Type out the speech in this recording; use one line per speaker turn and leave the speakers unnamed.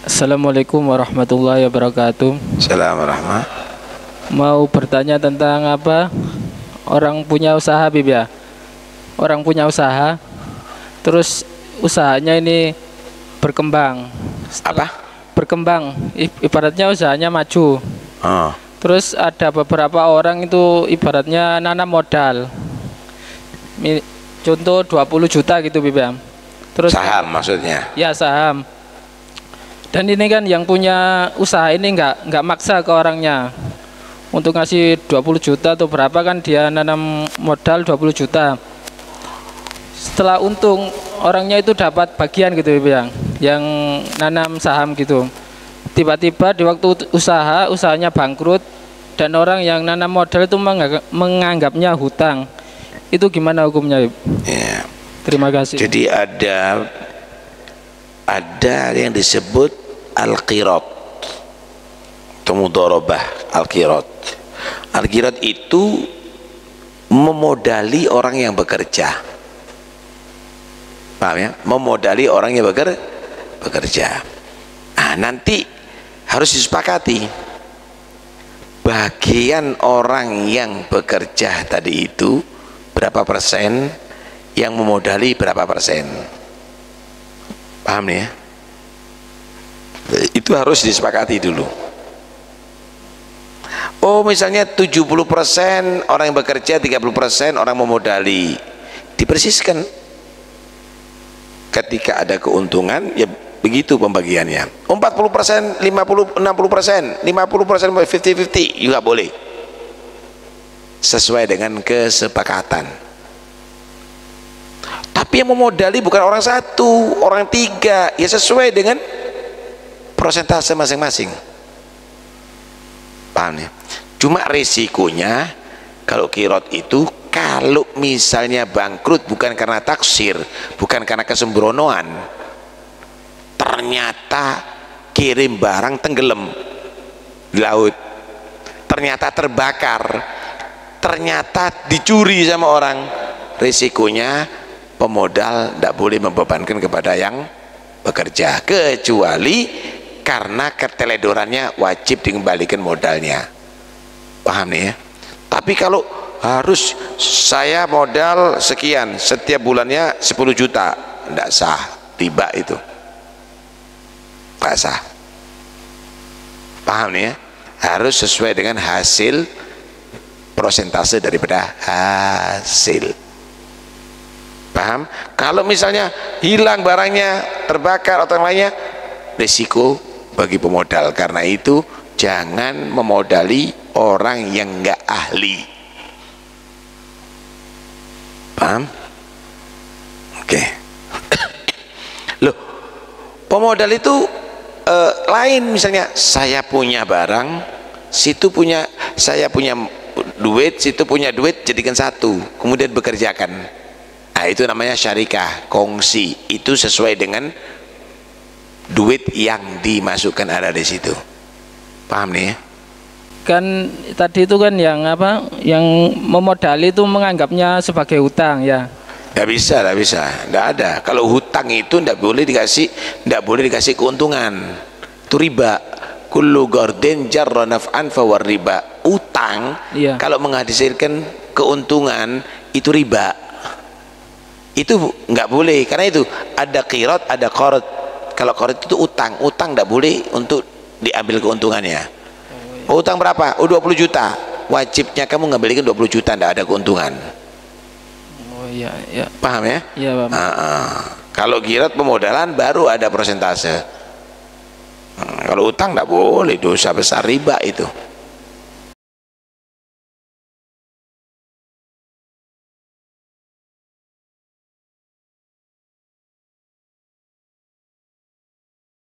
Assalamualaikum warahmatullahi wabarakatuh.
Assalamualaikum.
Mau bertanya tentang apa? Orang punya usaha, Bib ya. Orang punya usaha, terus usahanya ini berkembang.
Apa?
Berkembang, ibaratnya usahanya maju.
Oh.
Terus ada beberapa orang itu ibaratnya nanam modal. Contoh 20 juta gitu, Bib ya. Terus
Saham maksudnya?
Ya, saham. Dan ini kan yang punya usaha ini nggak maksa ke orangnya untuk ngasih 20 juta atau berapa, kan dia nanam modal 20 juta. Setelah untung orangnya itu dapat bagian gitu ya, yang nanam saham gitu. Tiba-tiba di waktu usahanya bangkrut dan orang yang nanam modal itu menganggapnya hutang. Itu gimana hukumnya, Ibu?
Ya.
Terima kasih.
Jadi ada yang disebut al-qirat atau mudharabah. Al-qirat itu memodali orang yang bekerja. Paham ya? Memodali orang yang bekerja. Nah, nanti harus disepakati bagian orang yang bekerja tadi itu berapa persen, yang memodali berapa persen. Paham nih ya? Itu harus disepakati dulu. Oh, misalnya 70% orang yang bekerja, 30% orang memodali. Dipersiskan. Ketika ada keuntungan, ya begitu pembagiannya. 40%, 50%, 60%, 50%, 50-50 juga boleh. Sesuai dengan kesepakatan. Tapi yang memodali bukan orang satu, orang tiga, ya sesuai dengan persentase masing-masing. Paham ya? Cuma risikonya kalau kirot itu, kalau misalnya bangkrut bukan karena taksir, bukan karena kesembronoan, ternyata kirim barang tenggelam di laut, ternyata terbakar, ternyata dicuri sama orang, risikonya pemodal tidak boleh membebankan kepada yang bekerja, kecuali karena keteledorannya wajib dikembalikan modalnya. Paham nih ya? Tapi kalau harus saya modal sekian, setiap bulannya 10 juta, tidak sah, riba itu, tidak sah. Paham nih ya? Harus sesuai dengan hasil, persentase daripada hasil. Paham? Kalau misalnya hilang barangnya, terbakar atau yang lainnya, risiko bagi pemodal. Karena itu jangan memodali orang yang enggak ahli. Paham? Oke. Loh, pemodal itu lain. Misalnya saya punya barang, saya punya duit, situ punya duit, jadikan satu, kemudian bekerjakan. Nah, itu namanya syarikah, kongsi. Itu sesuai dengan duit yang dimasukkan ada di situ. Paham nih ya?
Kan tadi itu kan yang apa, yang memodali itu menganggapnya sebagai hutang ya.
Tidak bisa, tidak ada. Kalau hutang itu tidak boleh dikasih keuntungan. Itu riba. Kullu gardin jarra naf'an fawar riba. Utang iya, kalau menghasilkan keuntungan itu riba. Itu nggak boleh. Karena itu ada qirat, ada qarad. Kalau qarad itu utang tidak boleh untuk diambil keuntungannya. Oh, utang berapa? Oh, 20 juta. Wajibnya kamu ngambilkan 20 juta, tidak ada keuntungan.
Oh iya, iya.
Paham ya?
Iya, Pak.
Kalau qirat pemodalan baru ada persentase. Kalau utang tidak boleh, dosa besar, riba itu.